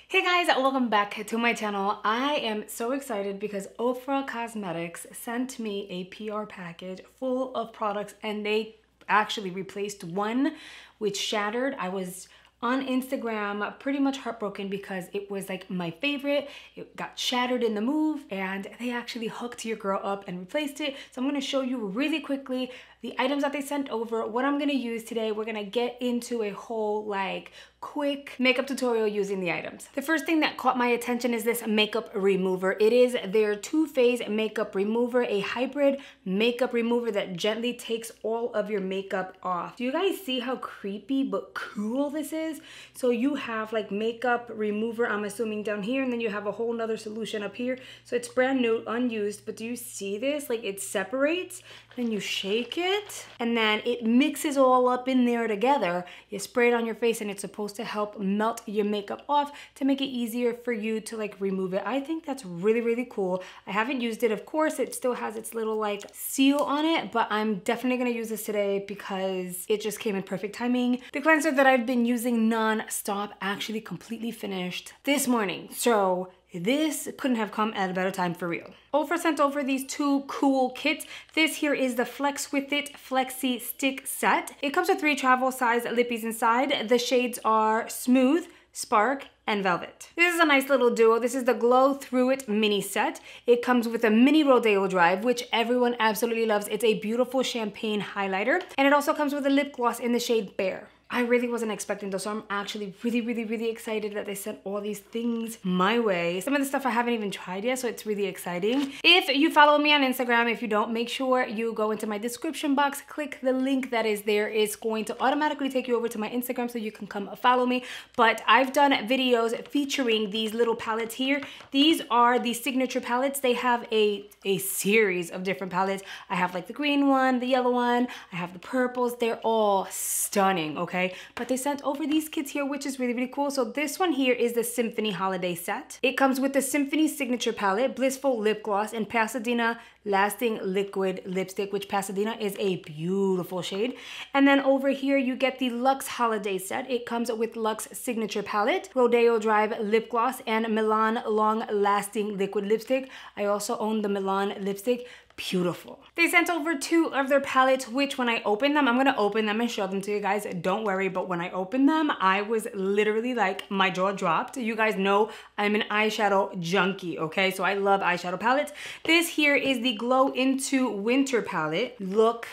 Hey guys, welcome back to my channel. I am so excited because Ofra Cosmetics sent me a PR package full of products and they actually replaced one which shattered. I was on Instagram pretty much heartbroken because it was like my favorite. It got shattered in the move and they actually hooked your girl up and replaced it. So I'm gonna show you really quickly the items that they sent over, what I'm gonna use today. We're gonna get into a whole like quick makeup tutorial using the items. The first thing that caught my attention is this makeup remover. It is their two-phase makeup remover, a hybrid makeup remover that gently takes all of your makeup off. Do you guys see how creepy but cool this is? So you have like makeup remover, I'm assuming down here, and then you have a whole nother solution up here. So it's brand new, unused, but do you see this? Like it separates, then you shake it, and then it mixes all up in there together. You spray it on your face and it's supposed to help melt your makeup off to make it easier for you to like remove it. I think that's really, really cool. I haven't used it, of course. It still has its little like seal on it, but I'm definitely gonna use this today because it just came in perfect timing. The cleanser that I've been using non-stop actually completely finished this morning. So this couldn't have come at a better time for real. Ofra sent over these two cool kits. This here is the Flex With It Flexi Stick Set. It comes with 3 travel size lippies inside. The shades are Smooth, Spark, and Velvet. This is a nice little duo. This is the Glow Through It mini set. It comes with a mini Rodeo Drive, which everyone absolutely loves. It's a beautiful champagne highlighter. And it also comes with a lip gloss in the shade Bear. I really wasn't expecting those, so I'm actually really excited that they sent all these things my way. Some of the stuff I haven't even tried yet, so it's really exciting. If you follow me on Instagram, if you don't, make sure you go into my description box, click the link that is there. It's going to automatically take you over to my Instagram so you can come follow me. But I've done videos featuring these little palettes here. These are the signature palettes. They have a series of different palettes. I have like the green one, the yellow one, I have the purples. They're all stunning, okay? But they sent over these kits here, which is really cool. So this one here is the Symphony Holiday Set. It comes with the Symphony Signature Palette, Blissful Lip Gloss, and Pasadena Lasting Liquid Lipstick, which Pasadena is a beautiful shade. And then over here, you get the Luxe Holiday Set. It comes with Luxe Signature Palette, Rodeo Drive Lip Gloss, and Milan Long Lasting Liquid Lipstick. I also own the Milan lipstick. Beautiful. They sent over 2 of their palettes, which when I open them, I'm gonna open them and show them to you guys. Don't worry, but when I opened them, I was literally like, my jaw dropped. You guys know I'm an eyeshadow junkie, okay? So I love eyeshadow palettes. This here is the Glow Into Winter palette. Look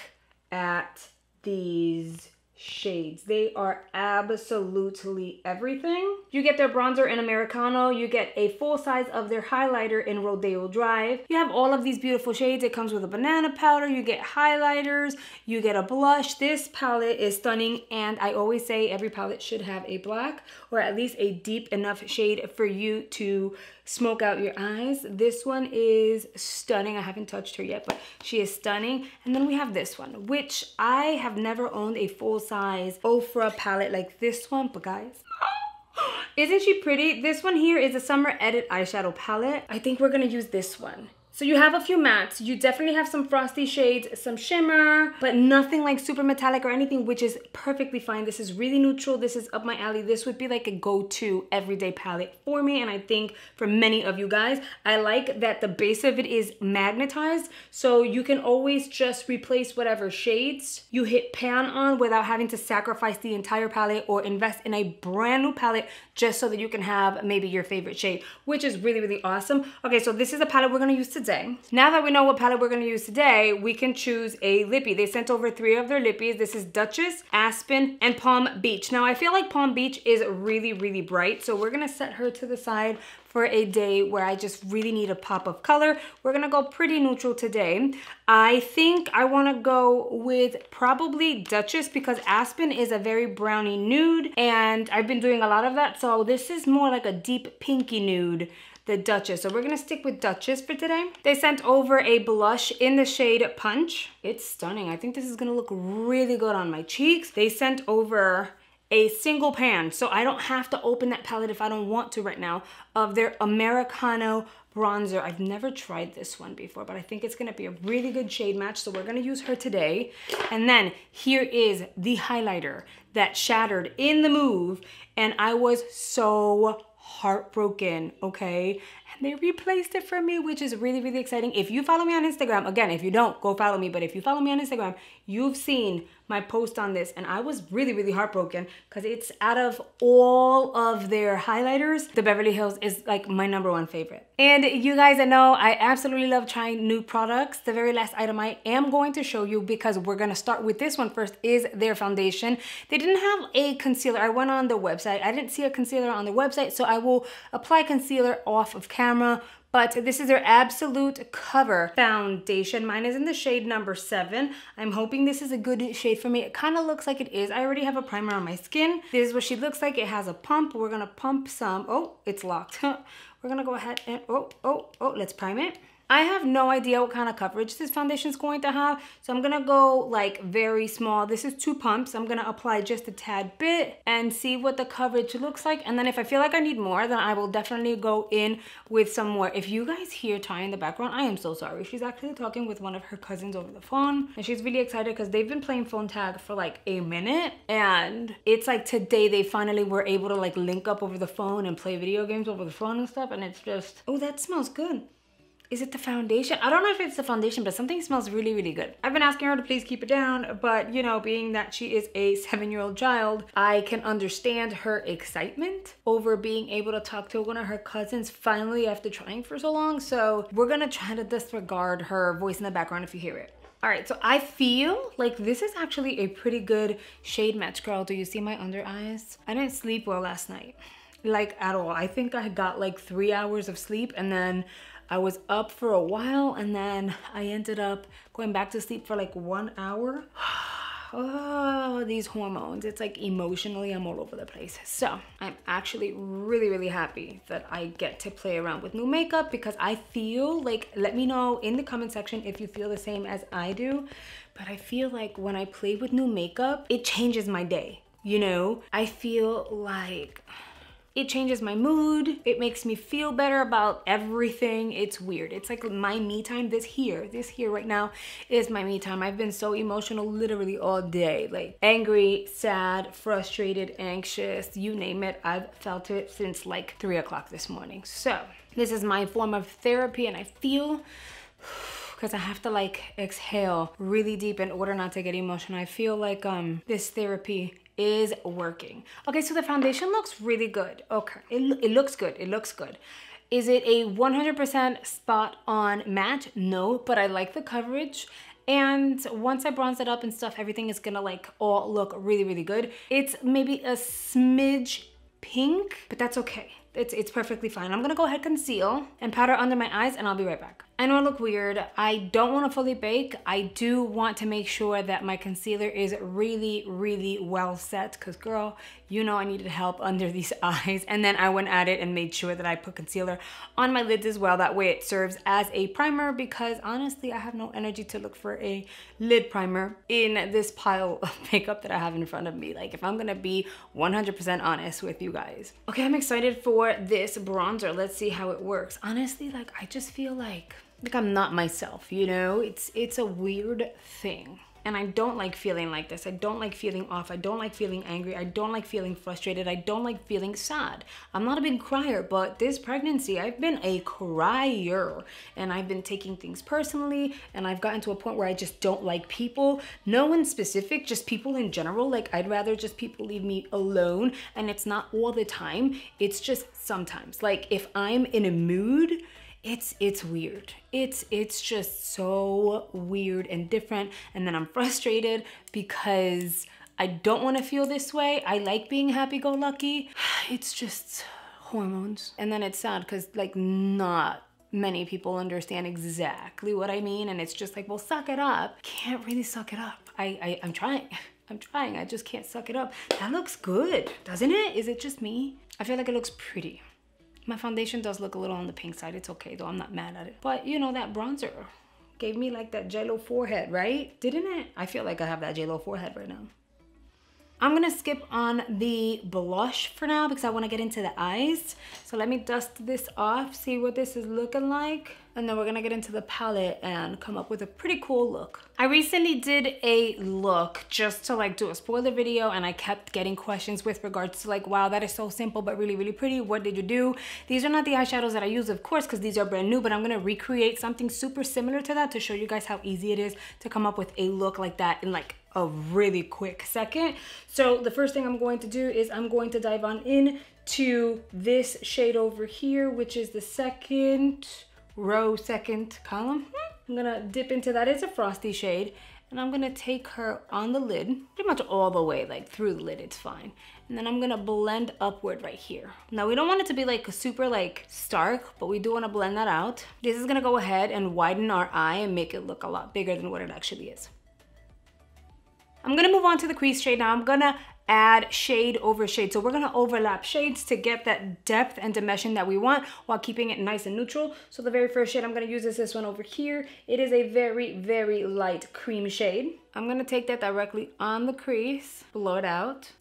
at these shades. They are absolutely everything. You get their bronzer in Americano. You get a full size of their highlighter in Rodeo Drive. You have all of these beautiful shades. It comes with a banana powder. You get highlighters. You get a blush. This palette is stunning, and I always say every palette should have a black or at least a deep enough shade for you to smoke out your eyes. This one is stunning. I haven't touched her yet, but she is stunning. And then we have this one, which I have never owned a full-size Ofra palette like this one, but guys, isn't she pretty? This one here is a Summer Edit eyeshadow palette. I think we're gonna use this one. So you have a few mattes, you definitely have some frosty shades, some shimmer, but nothing like super metallic or anything, which is perfectly fine. This is really neutral, this is up my alley. This would be like a go-to everyday palette for me, and I think for many of you guys. I like that the base of it is magnetized, so you can always just replace whatever shades you hit pan on without having to sacrifice the entire palette or invest in a brand new palette just so that you can have maybe your favorite shade, which is really awesome. Okay, so this is the palette we're gonna use today. Now that we know what palette we're gonna use today, we can choose a lippy. They sent over 3 of their lippies. This is Duchess, Aspen, and Palm Beach. Now I feel like Palm Beach is really bright, so we're gonna set her to the side for a day where I just really need a pop of color. We're gonna go pretty neutral today. I think I wanna go with probably Duchess because Aspen is a very browny nude and I've been doing a lot of that. So this is more like a deep pinky nude, the Duchess. So we're gonna stick with Duchess for today. They sent over a blush in the shade Punch. It's stunning. I think this is gonna look really good on my cheeks. They sent over a single pan, so I don't have to open that palette if I don't want to right now, of their Americano bronzer. I've never tried this one before, but I think it's gonna be a really good shade match, so we're gonna use her today. And then here is the highlighter that shattered in the move, and I was so heartbroken, okay? And they replaced it for me, which is really, really exciting. If you follow me on Instagram, again, if you don't, go follow me. But if you follow me on Instagram, you've seen my post on this, and I was really, really heartbroken because it's out of all of their highlighters, the Beverly Hills is like my #1 favorite. And you guys know I absolutely love trying new products. The very last item I am going to show you, because we're gonna start with this one first, is their foundation. They didn't have a concealer. I went on the website. I didn't see a concealer on the website, so I will apply concealer off of camera. But this is their Absolute Cover Foundation. Mine is in the shade #7. I'm hoping this is a good shade for me. It kind of looks like it is. I already have a primer on my skin. This is what she looks like. It has a pump. We're gonna pump some. Oh, it's locked. We're gonna go ahead and, let's prime it. I have no idea what kind of coverage this foundation is going to have, so I'm gonna go like very small. This is 2 pumps. I'm gonna apply just a tad bit and see what the coverage looks like. And then if I feel like I need more, then I will definitely go in with some more. If you guys hear Ty in the background, I am so sorry. She's actually talking with one of her cousins over the phone, and she's really excited because they've been playing phone tag for like a minute. And it's like today they finally were able to like link up over the phone and play video games over the phone and stuff. And it's just, oh, that smells good. Is it the foundation? I don't know if it's the foundation, but something smells really, really good. I've been asking her to please keep it down, but you know, being that she is a 7-year-old child, I can understand her excitement over being able to talk to one of her cousins finally after trying for so long. So we're gonna try to disregard her voice in the background if you hear it. All right, so I feel like this is actually a pretty good shade match, girl. Do you see my under eyes? I didn't sleep well last night, like at all. I think I got like 3 hours of sleep, and then I was up for a while, and then I ended up going back to sleep for like 1 hour. Oh, these hormones. It's like emotionally I'm all over the place. So I'm actually really, really happy that I get to play around with new makeup, because I feel like, let me know in the comment section if you feel the same as I do, but I feel like when I play with new makeup, it changes my day, you know? I feel like it changes my mood. It makes me feel better about everything. It's weird. It's like my me time. This here right now is my me time. I've been so emotional literally all day. Like angry, sad, frustrated, anxious, you name it. I've felt it since like 3 o'clock this morning. So this is my form of therapy, and I feel, because I have to like exhale really deep in order not to get emotional. I feel like this therapy is working. Okay, so the foundation looks really good. Okay, it looks good. It looks good. Is it a 100% spot on match? No, but I like the coverage. And once I bronze it up and stuff, everything is gonna like all look really, really good. It's maybe a smidge pink, but that's okay. It's perfectly fine. I'm gonna go ahead, conceal, and powder under my eyes, and I'll be right back. I know I look weird. I don't want to fully bake. I do want to make sure that my concealer is really, really well set, because girl, you know I needed help under these eyes. And then I went at it and made sure that I put concealer on my lids as well. That way it serves as a primer, because honestly, I have no energy to look for a lid primer in this pile of makeup that I have in front of me. Like, if I'm gonna be 100% honest with you guys. Okay, I'm excited for this bronzer. Let's see how it works. Honestly, like, I just feel like I'm not myself, you know? It's a weird thing. And I don't like feeling like this. I don't like feeling off. I don't like feeling angry. I don't like feeling frustrated. I don't like feeling sad. I'm not a big crier, but this pregnancy, I've been a crier. And I've been taking things personally. And I've gotten to a point where I just don't like people. No one specific, just people in general. Like, I'd rather just people leave me alone. And it's not all the time. It's just sometimes. Like, if I'm in a mood, it's weird. It's just so weird and different. And then I'm frustrated because I don't want to feel this way. I like being happy-go-lucky. It's just hormones. And then it's sad because like not many people understand exactly what I mean. And it's just like, well, suck it up. Can't really suck it up. I'm trying. I'm trying. I just can't suck it up. That looks good, doesn't it? Is it just me? I feel like it looks pretty. My foundation does look a little on the pink side. It's okay though, I'm not mad at it. But you know, that bronzer gave me like that JLo forehead, right? Didn't it? I feel like I have that JLo forehead right now. I'm gonna skip on the blush for now because I wanna get into the eyes. So let me dust this off, see what this is looking like. And then we're gonna get into the palette and come up with a pretty cool look. I recently did a look just to like do a spoiler video, and I kept getting questions with regards to like, wow, that is so simple but really, really pretty. What did you do? These are not the eyeshadows that I use, of course, because these are brand new, but I'm gonna recreate something super similar to that to show you guys how easy it is to come up with a look like that in like a really quick second. So the first thing I'm going to do is I'm going to dive on in to this shade over here, which is the second row, second column. I'm gonna dip into that. It's a frosty shade, and I'm gonna take her on the lid, pretty much all the way, like through the lid, it's fine. And then I'm gonna blend upward right here. Now we don't want it to be like super like stark, but we do wanna blend that out. This is gonna go ahead and widen our eye and make it look a lot bigger than what it actually is. I'm gonna move on to the crease shade now. I'm gonna add shade over shade. So we're gonna overlap shades to get that depth and dimension that we want while keeping it nice and neutral. So the very first shade I'm gonna use is this one over here. It is a very, very light cream shade. I'm gonna take that directly on the crease, blow it out.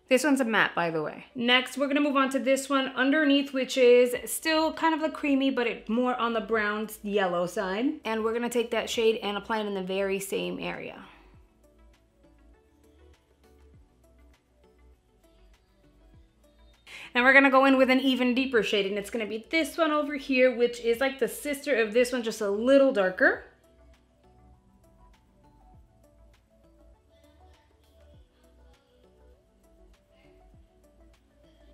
This one's a matte, by the way. Next, we're gonna move on to this one underneath, which is still kind of like creamy, but it's more on the brown yellow side. And we're gonna take that shade and apply it in the very same area. And we're gonna go in with an even deeper shade, and it's gonna be this one over here, which is like the sister of this one, just a little darker.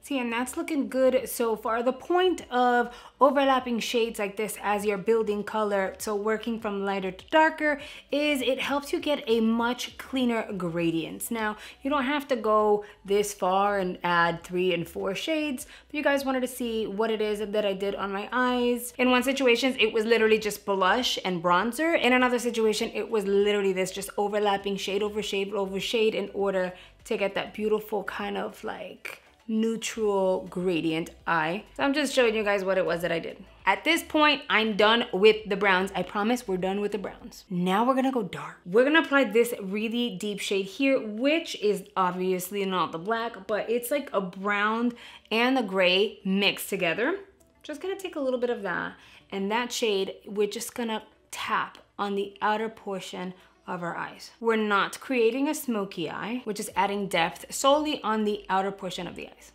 See, and that's looking good so far. The point of overlapping shades like this as you're building color, so working from lighter to darker, is it helps you get a much cleaner gradient. Now, you don't have to go this far and add 3 and 4 shades, but you guys wanted to see what it is that I did on my eyes. In one situation, it was literally just blush and bronzer. In another situation, it was literally this, just overlapping shade over shade over shade in order to get that beautiful kind of like neutral gradient eye. So I'm just showing you guys what it was that I did. At this point, I'm done with the browns. I promise we're done with the browns. Now we're gonna go dark. We're gonna apply this really deep shade here, which is obviously not the black, but it's like a brown and a gray mixed together. Just gonna take a little bit of that, and that shade, we're just gonna tap on the outer portion of our eyes. We're not creating a smoky eye, we're just adding depth solely on the outer portion of the eyes.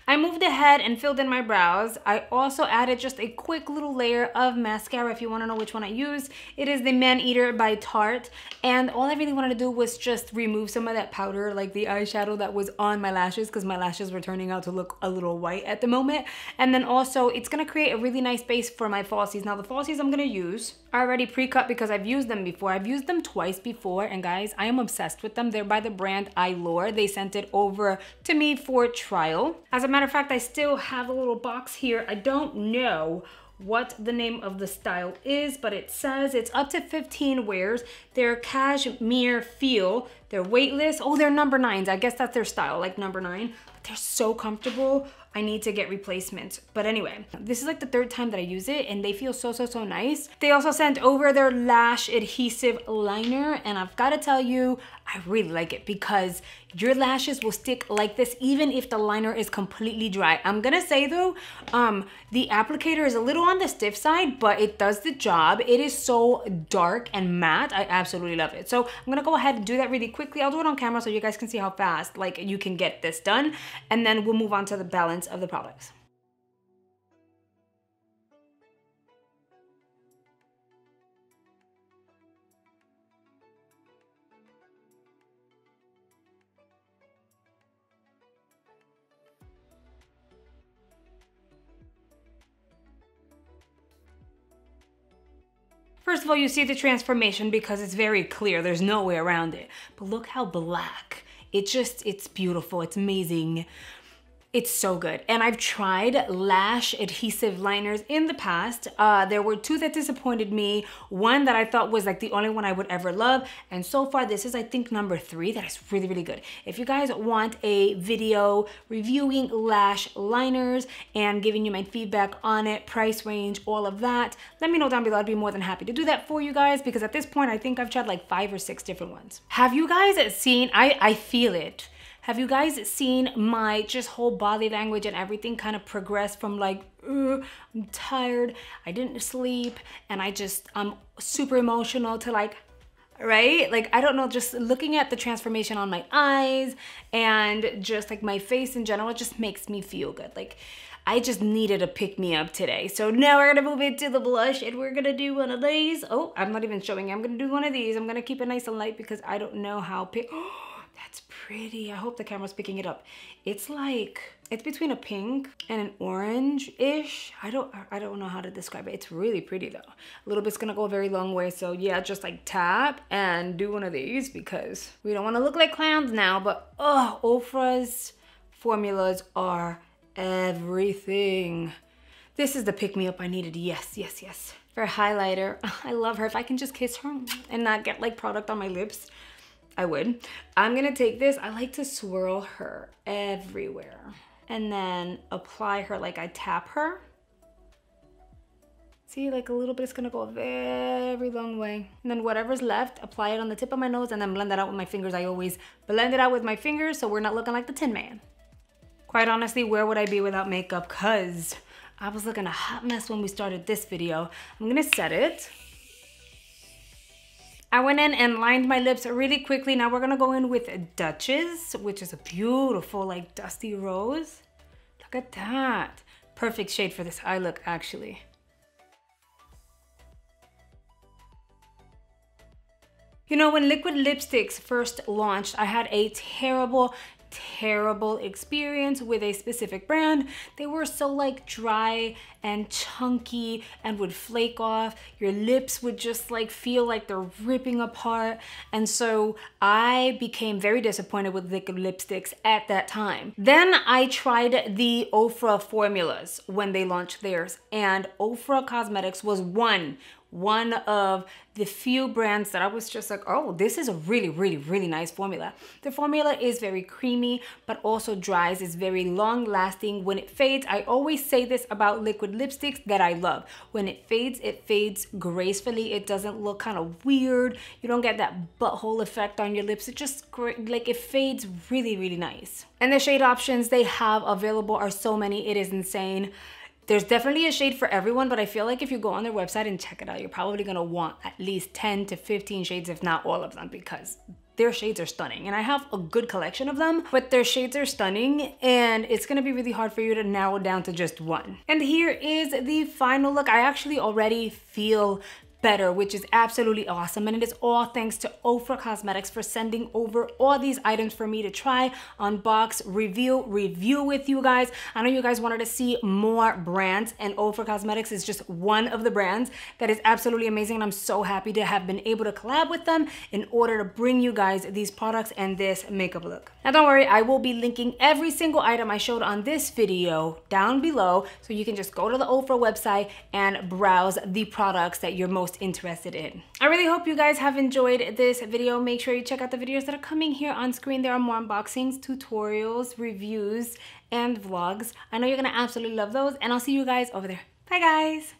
I moved ahead and filled in my brows. I also added just a quick little layer of mascara if you want to know which one I use. It is the Man Eater by Tarte, and all I really wanted to do was just remove some of that powder, like the eyeshadow that was on my lashes, because my lashes were turning out to look a little white at the moment. And then also it's going to create a really nice base for my falsies. Now the falsies I'm going to use are already pre-cut because I've used them before. I've used them twice before, and guys, I am obsessed with them. They're by the brand Eylure. They sent it over to me for trial. As a matter of fact, I still have a little box here. I don't know what the name of the style is, but it says it's up to 15 wears. They're cashmere feel. They're weightless. Oh, they're number 9s. I guess that's their style, like number 9. But they're so comfortable. I need to get replacements. But anyway, this is like the 3rd time that I use it, and they feel so nice. They also sent over their lash adhesive liner, and I've got to tell you, I really like it because your lashes will stick like this even if the liner is completely dry. I'm gonna say though, the applicator is a little on the stiff side, but it does the job. It is so dark and matte. I absolutely love it. So I'm gonna go ahead and do that really quickly. I'll do it on camera so you guys can see how fast like you can get this done, and then we'll move on to the balance of the products. First of all, you see the transformation because it's very clear. There's no way around it. But look how black. It's beautiful. It's amazing. It's so good. And I've tried lash adhesive liners in the past. There were two that disappointed me. One that I thought was like the only one I would ever love. And so far, this is, I think, number 3. That is really, really good. If you guys want a video reviewing lash liners and giving you my feedback on it, price range, all of that, let me know down below. I'd be more than happy to do that for you guys, because at this point, I think I've tried like 5 or 6 different ones. Have you guys seen, I feel it. Have you guys seen my just whole body language and everything kind of progress from like, I'm tired, I didn't sleep, and I'm super emotional to like, right? Like, I don't know, just looking at the transformation on my eyes and just like my face in general, it just makes me feel good. Like, I just needed a pick me up today. So now we're gonna move into the blush and we're gonna do one of these. Oh, I'm not even showing you. I'm gonna do one of these. I'm gonna keep it nice and light because I don't know how that's pretty. I hope the camera's picking it up. It's like, it's between a pink and an orange-ish. I don't know how to describe it. It's really pretty though. A little bit's gonna go a very long way. So yeah, just like tap and do one of these because we don't wanna look like clowns now, but oh, Ofra's formulas are everything. This is the pick-me-up I needed. Yes, yes, yes. For highlighter, I love her. If I can just kiss her and not get like product on my lips, I would. I'm gonna take this. I like to swirl her everywhere and then apply her like I tap her. See, like a little bit is gonna go a very long way. And then whatever's left, apply it on the tip of my nose and then blend it out with my fingers. I always blend it out with my fingers so we're not looking like the Tin Man. Quite honestly, where would I be without makeup? Cause I was looking a hot mess when we started this video. I'm gonna set it. I went in and lined my lips really quickly. Now we're gonna go in with Duchess, which is a beautiful like dusty rose. Look at that. Perfect shade for this eye look, actually. You know, when liquid lipsticks first launched, I had a terrible experience with a specific brand. They were so like dry and chunky and would flake off. Your lips would just like feel like they're ripping apart. And so I became very disappointed with liquid lipsticks at that time. Then I tried the Ofra formulas when they launched theirs, and Ofra Cosmetics was one of the few brands that I was just like, oh, this is a really, really, really nice formula. The formula is very creamy, but also dries. It's very long lasting. When it fades, I always say this about liquid lipsticks that I love. When it fades gracefully. It doesn't look kind of weird. You don't get that butthole effect on your lips. It just, like, it fades really, really nice. And the shade options they have available are so many, it is insane. There's definitely a shade for everyone, but I feel like if you go on their website and check it out, you're probably gonna want at least 10 to 15 shades, if not all of them, because their shades are stunning. And I have a good collection of them, but their shades are stunning and it's gonna be really hard for you to narrow down to just one. And here is the final look. I actually already feel better, which is absolutely awesome. And it is all thanks to Ofra Cosmetics for sending over all these items for me to try, unbox, review with you guys. I know you guys wanted to see more brands, and Ofra Cosmetics is just one of the brands that is absolutely amazing. And I'm so happy to have been able to collab with them in order to bring you guys these products and this makeup look. Now don't worry, I will be linking every single item I showed on this video down below, so you can just go to the Ofra website and browse the products that you're most interested in. I really hope you guys have enjoyed this video. Make sure you check out the videos that are coming here on screen. There are more unboxings, tutorials, reviews, and vlogs. I know you're gonna absolutely love those, and I'll see you guys over there. Bye guys.